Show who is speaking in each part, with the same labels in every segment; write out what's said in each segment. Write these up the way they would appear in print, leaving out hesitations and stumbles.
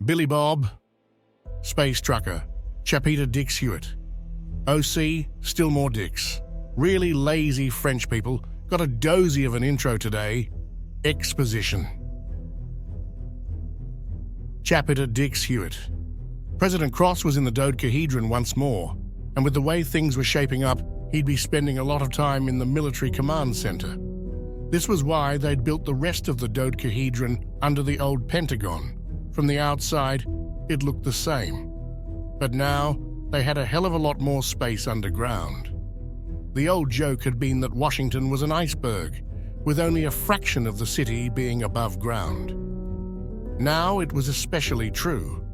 Speaker 1: Billy Bob, Space Trucker, Chapita Dix Hewitt. OC, still more Dix. Really lazy French people. Got a dozy of an intro today. Exposition. Chapita Dix Hewitt. President Cross was in the dodecahedron once more, and with the way things were shaping up, he'd be spending a lot of time in the military command center. This was why they'd built the rest of the dodecahedron under the old Pentagon. From the outside, it looked the same. But now, they had a hell of a lot more space underground. The old joke had been that Washington was an iceberg, with only a fraction of the city being above ground. Now it was especially true.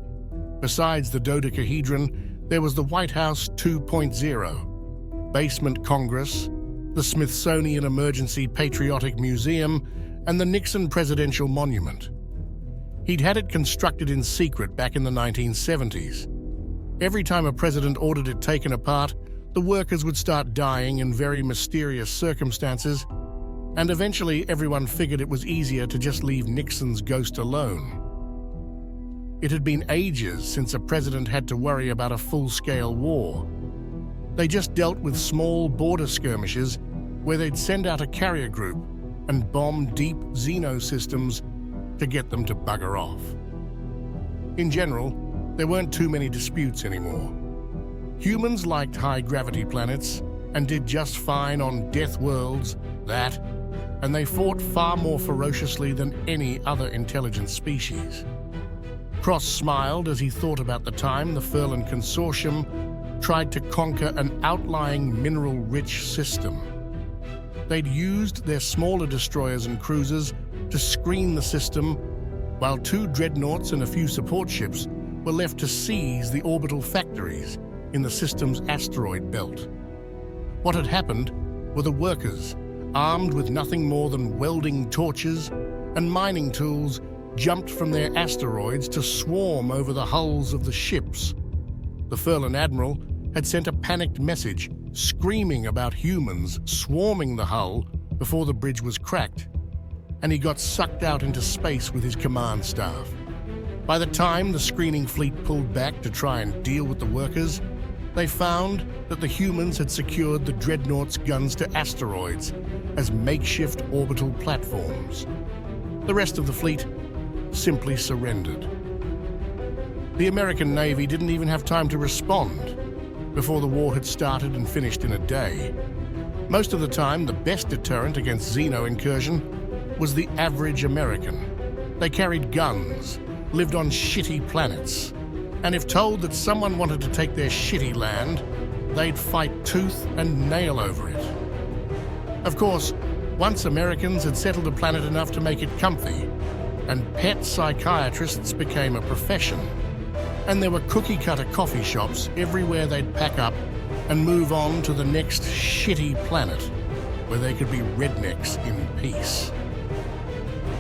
Speaker 1: Besides the dodecahedron, there was the White House 2.0, Basement Congress, the Smithsonian Emergency Patriotic Museum, and the Nixon Presidential Monument. He'd had it constructed in secret back in the 1970s. Every time a president ordered it taken apart, the workers would start dying in very mysterious circumstances, and eventually everyone figured it was easier to just leave Nixon's ghost alone. It had been ages since a president had to worry about a full-scale war. They just dealt with small border skirmishes where they'd send out a carrier group and bomb deep Xeno systems to get them to bugger off. In general, there weren't too many disputes anymore. Humans liked high-gravity planets and did just fine on death worlds, and they fought far more ferociously than any other intelligent species. Cross smiled as he thought about the time the Ferlin Consortium tried to conquer an outlying mineral-rich system. They'd used their smaller destroyers and cruisers to screen the system, while 2 dreadnoughts and a few support ships were left to seize the orbital factories in the system's asteroid belt. What had happened were the workers, armed with nothing more than welding torches and mining tools, jumped from their asteroids to swarm over the hulls of the ships. The Ferlin Admiral had sent a panicked message screaming about humans swarming the hull before the bridge was cracked, and he got sucked out into space with his command staff. By the time the screening fleet pulled back to try and deal with the workers, they found that the humans had secured the dreadnought's guns to asteroids as makeshift orbital platforms. The rest of the fleet simply surrendered. The American Navy didn't even have time to respond before the war had started and finished in a day. Most of the time, the best deterrent against Xeno incursion was the average American. They carried guns, lived on shitty planets, and if told that someone wanted to take their shitty land, they'd fight tooth and nail over it. Of course, once Americans had settled a planet enough to make it comfy, and pet psychiatrists became a profession, and there were cookie-cutter coffee shops everywhere they'd pack up and move on to the next shitty planet where they could be rednecks in peace.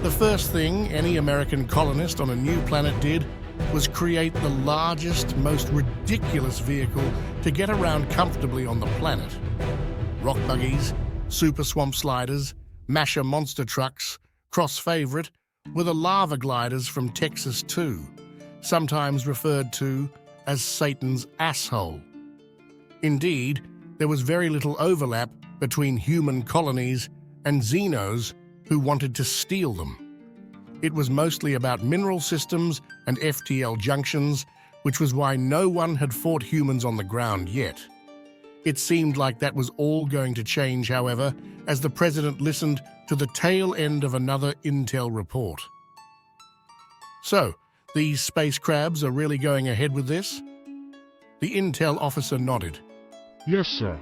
Speaker 1: The first thing any American colonist on a new planet did was create the largest, most ridiculous vehicle to get around comfortably on the planet. Rock buggies, super swamp sliders, masher monster trucks, Cross favorite were the lava gliders from Texas 2, sometimes referred to as Satan's asshole. Indeed, there was very little overlap between human colonies and Xenos who wanted to steal them. It was mostly about mineral systems and FTL junctions, which was why no one had fought humans on the ground yet. It seemed like that was all going to change, however, as the president listened to the tail end of another intel report. So, these space crabs are really going ahead with this? The intel officer nodded.
Speaker 2: Yes, sir.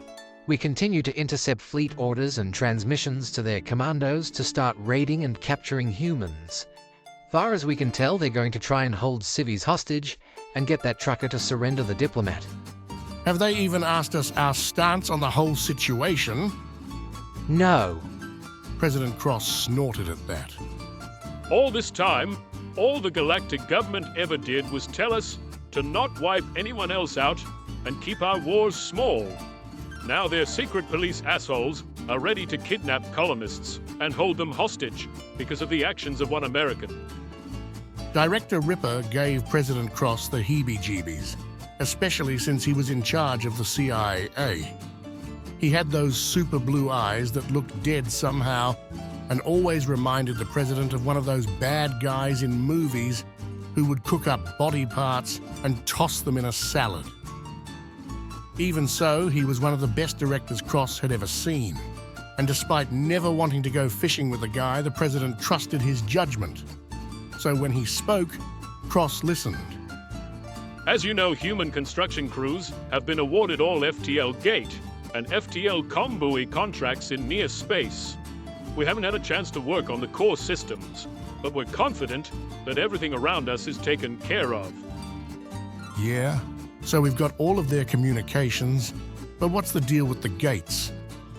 Speaker 3: We continue to intercept fleet orders and transmissions to their commandos to start raiding and capturing humans. Far as we can tell, they're going to try and hold civvies hostage and get that trucker to surrender the diplomat.
Speaker 1: Have they even asked us our stance on the whole situation?
Speaker 3: No.
Speaker 1: President Cross snorted at that.
Speaker 4: All this time, all the galactic government ever did was tell us to not wipe anyone else out and keep our wars small. Now their secret police assholes are ready to kidnap colonists and hold them hostage because of the actions of one American.
Speaker 1: Director Ripper gave President Cross the heebie-jeebies, especially since he was in charge of the CIA. He had those super blue eyes that looked dead somehow and always reminded the president of one of those bad guys in movies who would cook up body parts and toss them in a salad. Even so, he was one of the best directors Cross had ever seen. And despite never wanting to go fishing with the guy, the president trusted his judgment. So when he spoke, Cross listened.
Speaker 4: As you know, human construction crews have been awarded all FTL gate and FTL combuoy contracts in near space. We haven't had a chance to work on the core systems, but we're confident that everything around us is taken care of.
Speaker 1: Yeah, so we've got all of their communications, but what's the deal with the gates?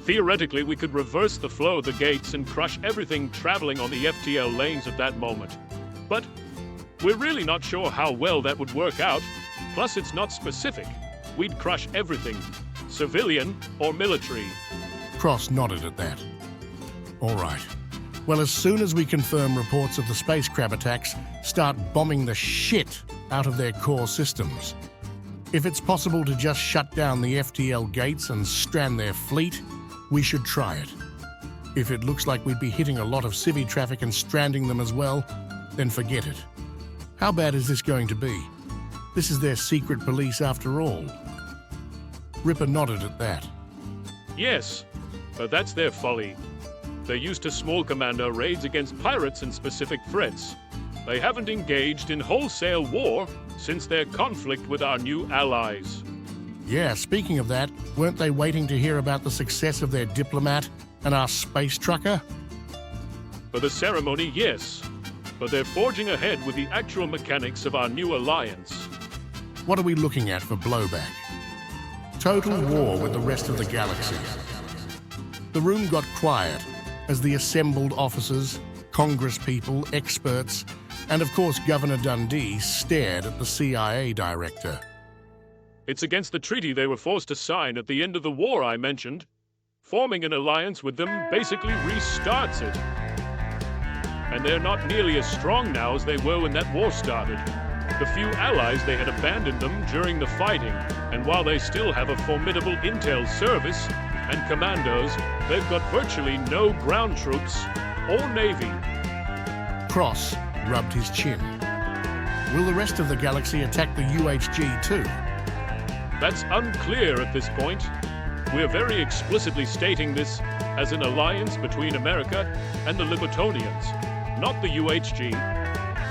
Speaker 4: Theoretically, we could reverse the flow of the gates and crush everything traveling on the FTL lanes at that moment. But we're really not sure how well that would work out. Plus, it's not specific. We'd crush everything, civilian or military.
Speaker 1: Cross nodded at that. All right. Well, as soon as we confirm reports of the space crab attacks, start bombing the shit out of their core systems. If it's possible to just shut down the FTL gates and strand their fleet, we should try it. If it looks like we'd be hitting a lot of civvy traffic and stranding them as well, then forget it. How bad is this going to be? This is their secret police after all. Ripper nodded at that.
Speaker 4: Yes, but that's their folly. They're used to small commando raids against pirates and specific threats. They haven't engaged in wholesale war since their conflict with our new allies.
Speaker 1: Yeah, speaking of that, weren't they waiting to hear about the success of their diplomat and our space trucker?
Speaker 4: For the ceremony, yes. But they're forging ahead with the actual mechanics of our new alliance.
Speaker 1: What are we looking at for blowback? Total war with the rest of the galaxy. The room got quiet as the assembled officers, congresspeople, experts, and of course Governor Dundee stared at the CIA director.
Speaker 4: It's against the treaty they were forced to sign at the end of the war I mentioned. Forming an alliance with them basically restarts it. And they're not nearly as strong now as they were when that war started. The few allies, they had abandoned them during the fighting, and while they still have a formidable intel service and commandos, they've got virtually no ground troops or navy.
Speaker 1: Cross rubbed his chin. Will the rest of the galaxy attack the UHG too?
Speaker 4: That's unclear at this point. We're very explicitly stating this as an alliance between America and the Libertonians, not the UHG.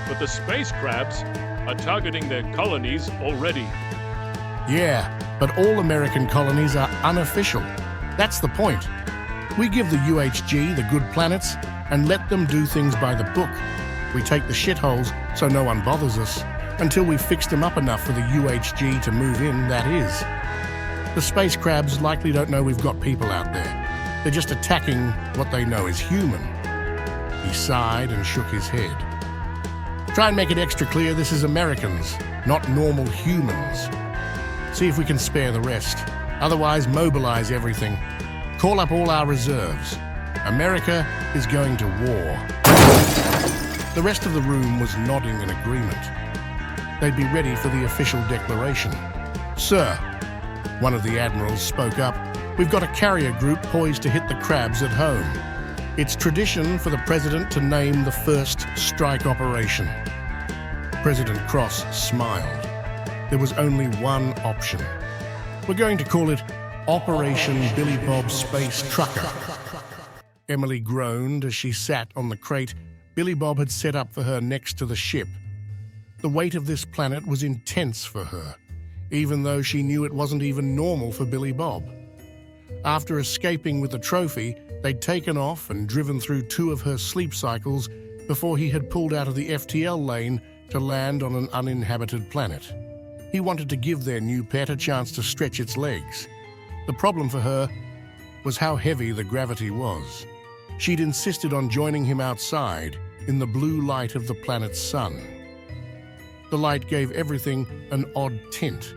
Speaker 4: But the space crabs are targeting their colonies already.
Speaker 1: Yeah, but all American colonies are unofficial. That's the point. We give the UHG the good planets and let them do things by the book. We take the shitholes so no one bothers us, until we've fixed them up enough for the UHG to move in, that is. The space crabs likely don't know we've got people out there. They're just attacking what they know is human. He sighed and shook his head. Try and make it extra clear this is Americans, not normal humans. See if we can spare the rest. Otherwise, mobilize everything. Call up all our reserves. America is going to war. The rest of the room was nodding in agreement. They'd be ready for the official declaration. Sir, one of the admirals spoke up, we've got a carrier group poised to hit the crabs at home. It's tradition for the president to name the first strike operation. President Cross smiled. There was only one option. We're going to call it Operation Billy Bob Space Trucker. Emily groaned as she sat on the crate Billy Bob had set up for her next to the ship. The weight of this planet was intense for her, even though she knew it wasn't even normal for Billy Bob. After escaping with the trophy, they'd taken off and driven through 2 of her sleep cycles before he had pulled out of the FTL lane to land on an uninhabited planet. He wanted to give their new pet a chance to stretch its legs. The problem for her was how heavy the gravity was. She'd insisted on joining him outside in the blue light of the planet's sun. The light gave everything an odd tint,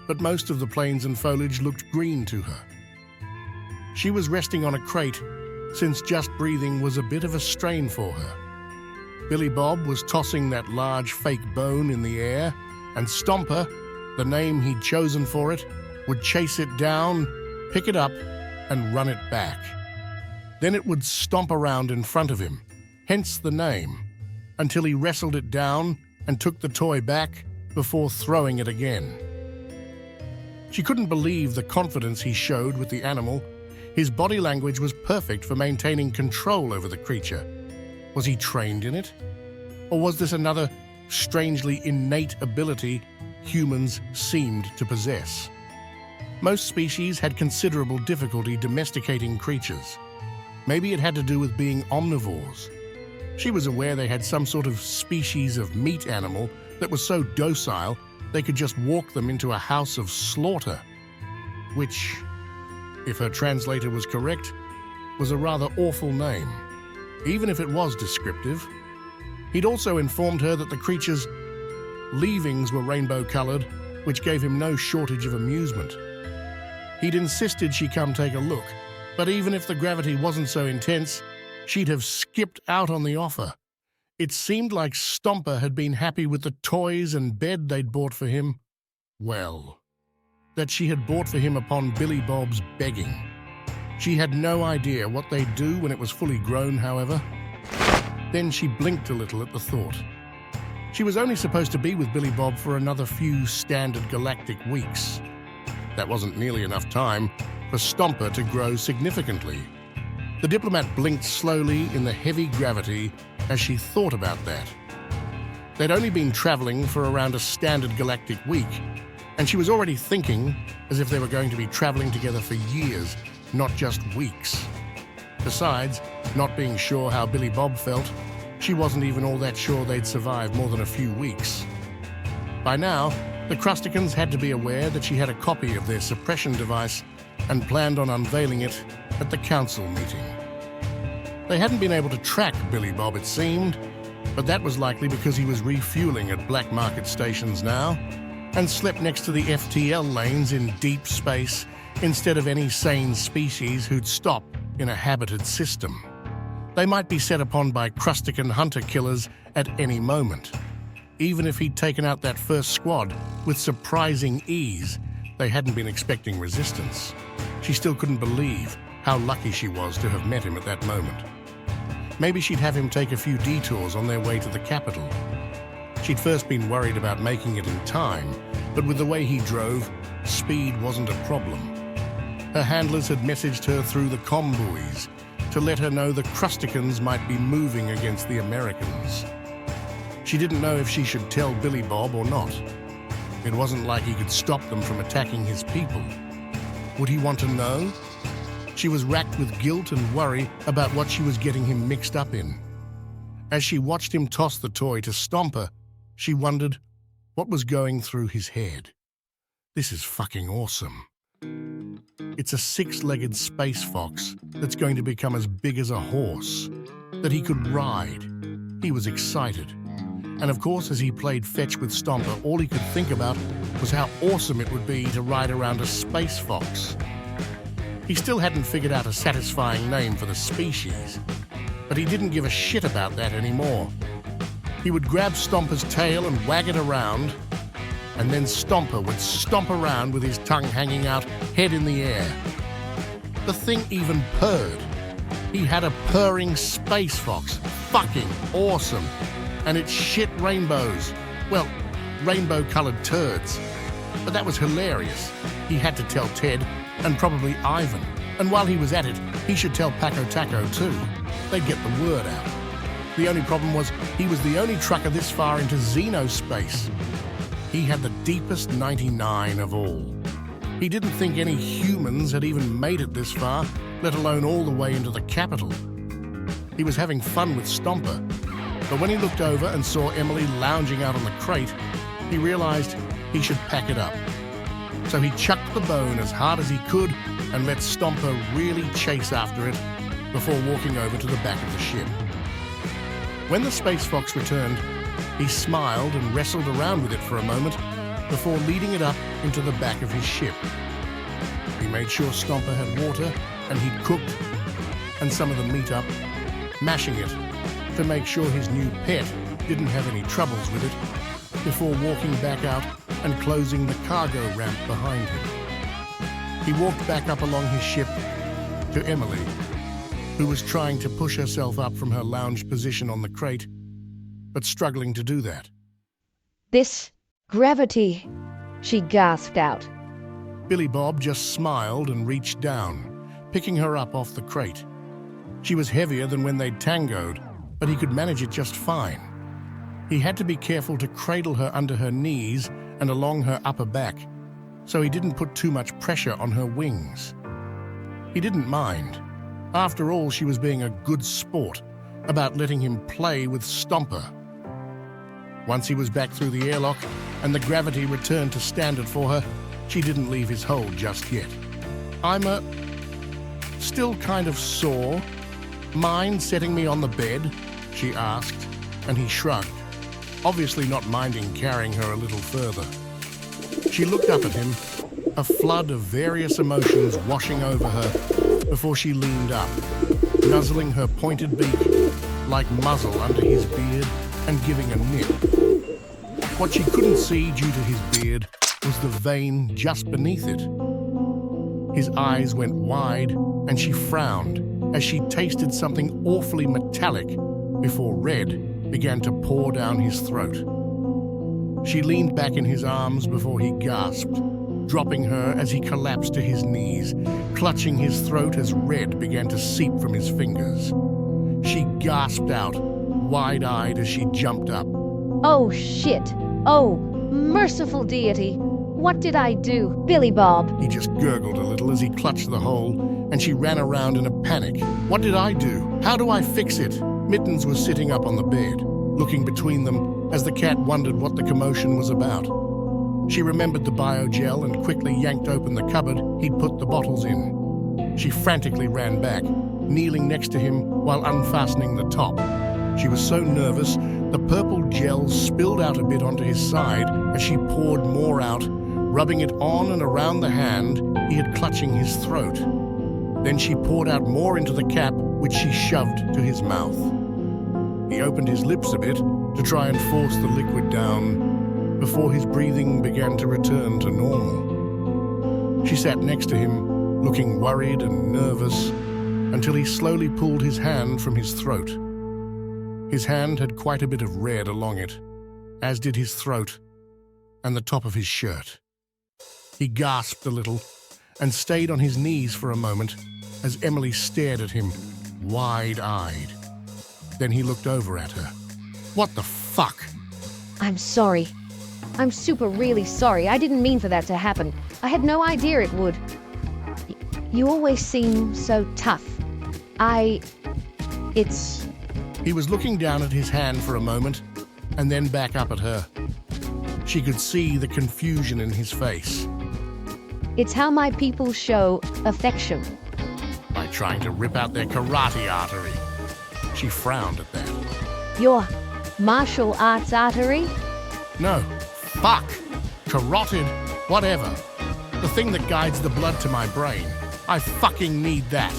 Speaker 1: but most of the plains and foliage looked green to her. She was resting on a crate, since just breathing was a bit of a strain for her. Billy Bob was tossing that large fake bone in the air, and Stomper, the name he'd chosen for it, would chase it down, pick it up, and run it back. Then it would stomp around in front of him, hence the name, until he wrestled it down and took the toy back before throwing it again. She couldn't believe the confidence he showed with the animal. His body language was perfect for maintaining control over the creature. Was he trained in it? Or was this another strangely innate ability humans seemed to possess? Most species had considerable difficulty domesticating creatures. Maybe it had to do with being omnivores. She was aware they had some sort of species of meat animal that was so docile they could just walk them into a house of slaughter, which, if her translator was correct, was a rather awful name, even if it was descriptive. He'd also informed her that the creature's leavings were rainbow-colored, which gave him no shortage of amusement. He'd insisted she come take a look, but even if the gravity wasn't so intense, she'd have skipped out on the offer. It seemed like Stomper had been happy with the toys and bed they'd bought for him. Well, that she had bought for him upon Billy Bob's begging. She had no idea what they'd do when it was fully grown, however. Then she blinked a little at the thought. She was only supposed to be with Billy Bob for another few standard galactic weeks. That wasn't nearly enough time for Stomper to grow significantly. The diplomat blinked slowly in the heavy gravity as she thought about that. They'd only been traveling for around a standard galactic week, and she was already thinking as if they were going to be traveling together for years, not just weeks. Besides, not being sure how Billy Bob felt, she wasn't even all that sure they'd survive more than a few weeks. By now, the Crusticans had to be aware that she had a copy of their suppression device and planned on unveiling it at the council meeting. They hadn't been able to track Billy Bob, it seemed, but that was likely because he was refueling at black market stations now and slept next to the FTL lanes in deep space instead of any sane species who'd stop in a habited system. They might be set upon by Crustican hunter-killers at any moment. Even if he'd taken out that first squad with surprising ease, they hadn't been expecting resistance. She still couldn't believe how lucky she was to have met him at that moment. Maybe she'd have him take a few detours on their way to the capital. She'd first been worried about making it in time, but with the way he drove, speed wasn't a problem. Her handlers had messaged her through the comm buoys to let her know the Crusticans might be moving against the Americans. She didn't know if she should tell Billy Bob or not. It wasn't like he could stop them from attacking his people. Would he want to know? She was racked with guilt and worry about what she was getting him mixed up in. As she watched him toss the toy to Stomper, she wondered what was going through his head. This is fucking awesome. It's a six-legged space fox that's going to become as big as a horse, that he could ride. He was excited. And of course, as he played fetch with Stomper, all he could think about was how awesome it would be to ride around a space fox. He still hadn't figured out a satisfying name for the species, but he didn't give a shit about that anymore. He would grab Stomper's tail and wag it around, and then Stomper would stomp around with his tongue hanging out, head in the air. The thing even purred. He had a purring space fox. Fucking awesome. And it shit rainbows. Well, rainbow-colored turds. But that was hilarious. He had to tell Ted, and probably Ivan. And while he was at it, he should tell Paco Taco too. They'd get the word out. The only problem was he was the only trucker this far into xenospace. He had the deepest 99 of all. He didn't think any humans had even made it this far, let alone all the way into the capital. He was having fun with Stomper, but when he looked over and saw Emily lounging out on the crate, he realized he should pack it up. So he chucked the bone as hard as he could and let Stomper really chase after it before walking over to the back of the ship. When the Space Fox returned, he smiled and wrestled around with it for a moment before leading it up into the back of his ship. He made sure Stomper had water and he'd cooked and some of the meat up, mashing it to make sure his new pet didn't have any troubles with it, before walking back out and closing the cargo ramp behind him. He walked back up along his ship to Emily, who was trying to push herself up from her lounge position on the crate, but struggling to do that.
Speaker 2: This gravity, she gasped out.
Speaker 1: Billy Bob just smiled and reached down, picking her up off the crate. She was heavier than when they'd tangoed, but he could manage it just fine. He had to be careful to cradle her under her knees and along her upper back, so he didn't put too much pressure on her wings. He didn't mind. After all, she was being a good sport about letting him play with Stomper. Once he was back through the airlock and the gravity returned to standard for her, she didn't leave his hold just yet. I'm still kind of sore. Mind setting me on the bed? She asked, and he shrugged, obviously not minding carrying her a little further. She looked up at him, a flood of various emotions washing over her before she leaned up, nuzzling her pointed beak like muzzle under his beard and giving a nip. What she couldn't see due to his beard was the vein just beneath it. His eyes went wide and she frowned as she tasted something awfully metallic before red began to pour down his throat. She leaned back in his arms before he gasped, dropping her as he collapsed to his knees, clutching his throat as red began to seep from his fingers. She gasped out, wide-eyed as she jumped up.
Speaker 2: Oh, shit. Oh, merciful deity. What did I do? Billy Bob.
Speaker 1: He just gurgled a little as he clutched the hole, and she ran around in a panic. What did I do? How do I fix it? Mittens was sitting up on the bed, looking between them as the cat wondered what the commotion was about. She remembered the biogel and quickly yanked open the cupboard he'd put the bottles in. She frantically ran back, kneeling next to him while unfastening the top. She was so nervous, the purple gel spilled out a bit onto his side as she poured more out, rubbing it on and around the hand he had clutching his throat. Then she poured out more into the cap, which she shoved to his mouth. He opened his lips a bit to try and force the liquid down before his breathing began to return to normal. She sat next to him, looking worried and nervous, until he slowly pulled his hand from his throat. His hand had quite a bit of red along it, as did his throat and the top of his shirt. He gasped a little and stayed on his knees for a moment as Emily stared at him, wide-eyed. Then he looked over at her. What the fuck?
Speaker 2: I'm sorry. I'm super really sorry. I didn't mean for that to happen. I had no idea it would. You always seem so tough. It's...
Speaker 1: He was looking down at his hand for a moment and then back up at her. She could see the confusion in his face.
Speaker 2: It's how my people show affection.
Speaker 1: By trying to rip out their karate artery. She frowned at that.
Speaker 2: Your martial arts artery?
Speaker 1: No, fuck. Carotid, whatever. The thing that guides the blood to my brain. I fucking need that.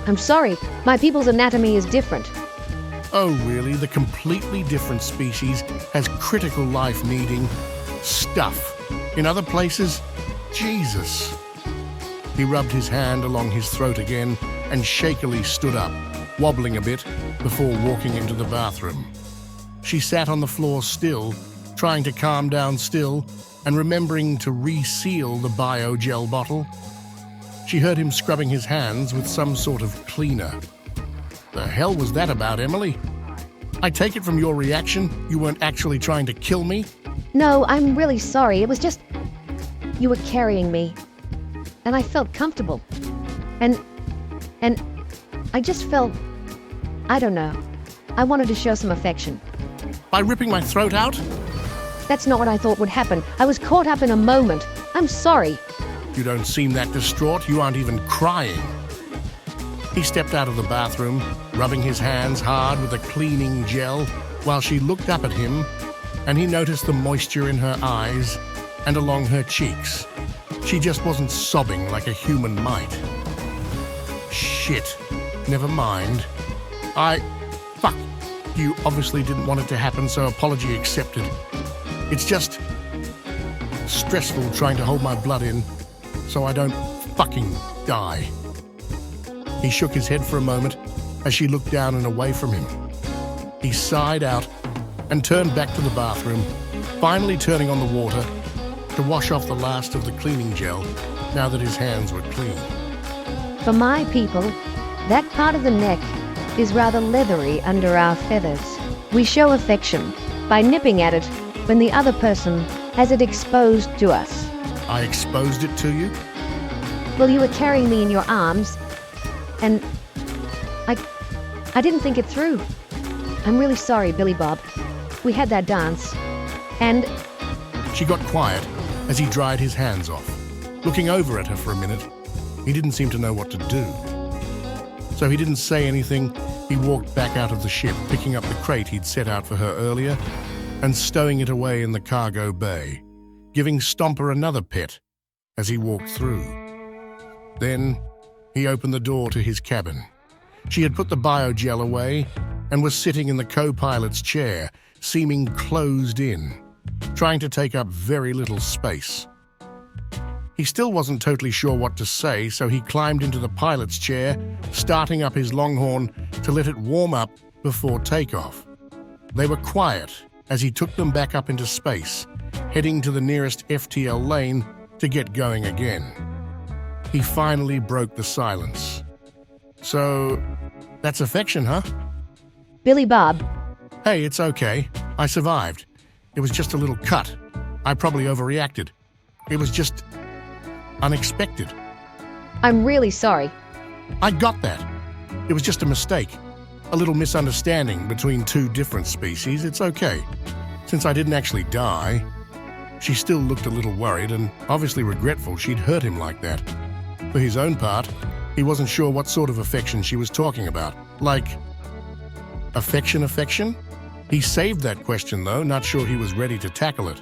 Speaker 2: I'm sorry. My people's anatomy is different.
Speaker 1: Oh, really? The completely different species has critical life needing stuff. In other places, Jesus. He rubbed his hand along his throat again and shakily stood up, wobbling a bit before walking into the bathroom. She sat on the floor still, trying to calm down still and remembering to reseal the biogel bottle. She heard him scrubbing his hands with some sort of cleaner. The hell was that about, Emily? I take it from your reaction you weren't actually trying to kill me?
Speaker 2: No, I'm really sorry. It was just... You were carrying me. And I felt comfortable. And I just felt... I don't know. I wanted to show some affection.
Speaker 1: By ripping my throat out?
Speaker 2: That's not what I thought would happen. I was caught up in a moment. I'm sorry.
Speaker 1: You don't seem that distraught. You aren't even crying. He stepped out of the bathroom, rubbing his hands hard with a cleaning gel, while she looked up at him, and he noticed the moisture in her eyes and along her cheeks. She just wasn't sobbing like a human might. Shit. Never mind. fuck. You obviously didn't want it to happen, so apology accepted. It's just stressful trying to hold my blood in so I don't fucking die. He shook his head for a moment as she looked down and away from him. He sighed out and turned back to the bathroom, finally turning on the water to wash off the last of the cleaning gel now that his hands were clean.
Speaker 2: For my people, that part of the neck is rather leathery under our feathers. We show affection by nipping at it when the other person has it exposed to us.
Speaker 1: I exposed it to you?
Speaker 2: Well, you were carrying me in your arms, and I didn't think it through. I'm really sorry, Billy Bob. We had that dance, and...
Speaker 1: She got quiet as he dried his hands off. Looking over at her for a minute, he didn't seem to know what to do. So he didn't say anything. He walked back out of the ship, picking up the crate he'd set out for her earlier and stowing it away in the cargo bay, giving Stomper another pet as he walked through. Then he opened the door to his cabin. She had put the biogel away and was sitting in the co-pilot's chair, seeming closed in, trying to take up very little space. He still wasn't totally sure what to say, so he climbed into the pilot's chair, starting up his Longhorn to let it warm up before takeoff. They were quiet as he took them back up into space, heading to the nearest FTL lane to get going again. He finally broke the silence. So, that's affection, huh?
Speaker 2: Billy Bob,
Speaker 1: Hey, it's okay. I survived. It was just a little cut. I probably overreacted. It was just unexpected.
Speaker 2: I'm really sorry.
Speaker 1: I got that. It was just a mistake. A little misunderstanding between two different species. It's okay. Since I didn't actually die. She still looked a little worried and obviously regretful she'd hurt him like that. For his own part, he wasn't sure what sort of affection she was talking about. Like, affection? He saved that question though, not sure he was ready to tackle it.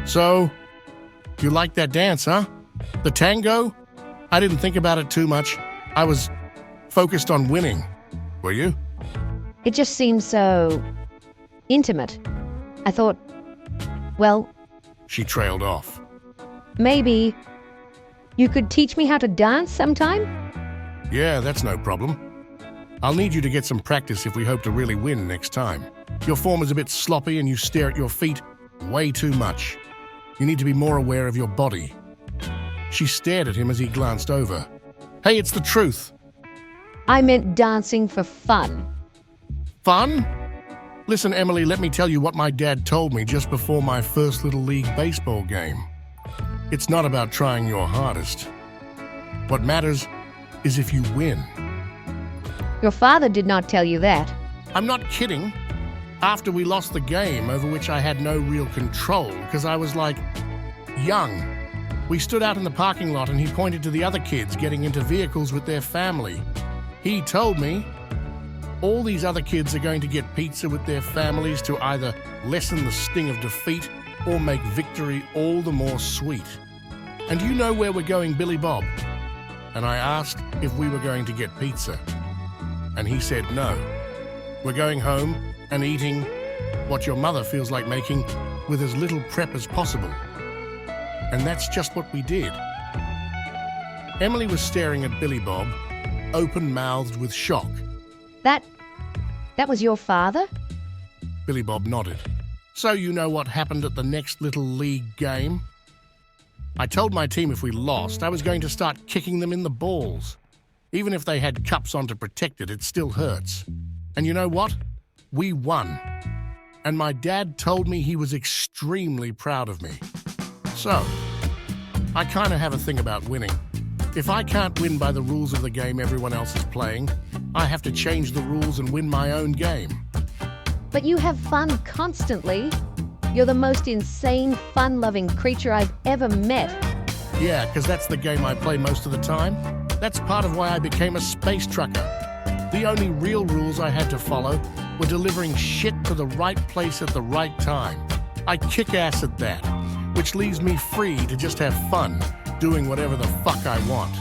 Speaker 1: So, you liked that dance, huh? The tango? I didn't think about it too much. I was focused on winning. Were you?
Speaker 2: It just seemed so intimate. I thought, well,
Speaker 1: She trailed off.
Speaker 2: maybe you could teach me how to dance sometime?
Speaker 1: Yeah, that's no problem. I'll need you to get some practice if we hope to really win next time. Your form is a bit sloppy and you stare at your feet way too much. You need to be more aware of your body. She stared at him as he glanced over. Hey, it's the truth.
Speaker 2: I meant dancing for fun.
Speaker 1: Fun? Listen, Emily, let me tell you what my dad told me just before my first Little League baseball game. It's not about trying your hardest. What matters is if you win.
Speaker 2: Your father did not tell you that.
Speaker 1: I'm not kidding. After we lost the game, over which I had no real control, because I was like, young, we stood out in the parking lot and he pointed to the other kids getting into vehicles with their family. He told me, all these other kids are going to get pizza with their families to either lessen the sting of defeat or make victory all the more sweet. And you know where we're going, Billy Bob? And I asked if we were going to get pizza. And he said no. We're going home and eating what your mother feels like making with as little prep as possible. And that's just what we did. Emily was staring at Billy Bob, open-mouthed with shock.
Speaker 2: That was your father?
Speaker 1: Billy Bob nodded. So you know what happened at the next Little League game? I told my team if we lost, I was going to start kicking them in the balls. Even if they had cups on to protect it, it still hurts. And you know what? We won. And my dad told me he was extremely proud of me. So, I kind of have a thing about winning. If I can't win by the rules of the game everyone else is playing, I have to change the rules and win my own game.
Speaker 2: But you have fun constantly. You're the most insane, fun-loving creature I've ever met.
Speaker 1: Yeah, because that's the game I play most of the time. That's part of why I became a space trucker. The only real rules I had to follow were delivering shit to the right place at the right time. I kick ass at that, which leaves me free to just have fun doing whatever the fuck I want.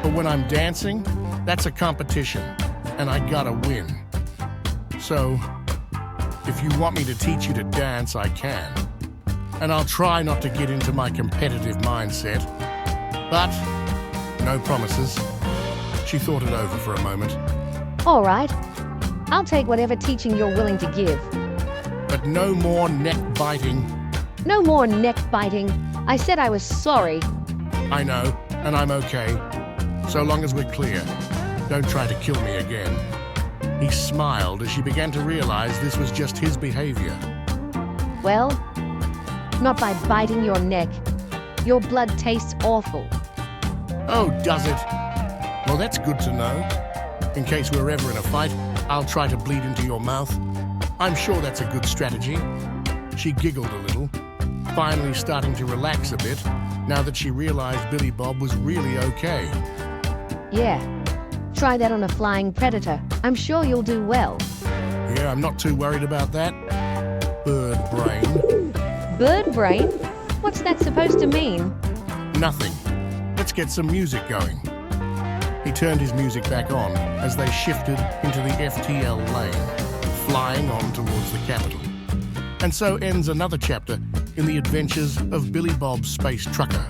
Speaker 1: But when I'm dancing, that's a competition, and I gotta win. So, if you want me to teach you to dance, I can. And I'll try not to get into my competitive mindset. But, no promises. She thought it over for a moment.
Speaker 2: All right. I'll take whatever teaching you're willing to give.
Speaker 1: But no more neck biting.
Speaker 2: No more neck biting. I said I was sorry.
Speaker 1: I know, and I'm okay. So long as we're clear. Don't try to kill me again. He smiled as she began to realize this was just his behavior.
Speaker 2: Well, not by biting your neck. Your blood tastes awful.
Speaker 1: Oh, does it? Well, that's good to know. In case we're ever in a fight, I'll try to bleed into your mouth. I'm sure that's a good strategy. She giggled a little, finally starting to relax a bit now that she realized Billy Bob was really okay.
Speaker 2: Yeah. Try that on a flying predator. I'm sure you'll do well.
Speaker 1: Yeah, I'm not too worried about that. Bird brain.
Speaker 2: Bird brain? What's that supposed to mean?
Speaker 1: Nothing. Let's get some music going. He turned his music back on as they shifted into the FTL lane, flying on towards the capital. And so ends another chapter in the adventures of Billy Bob Space Trucker.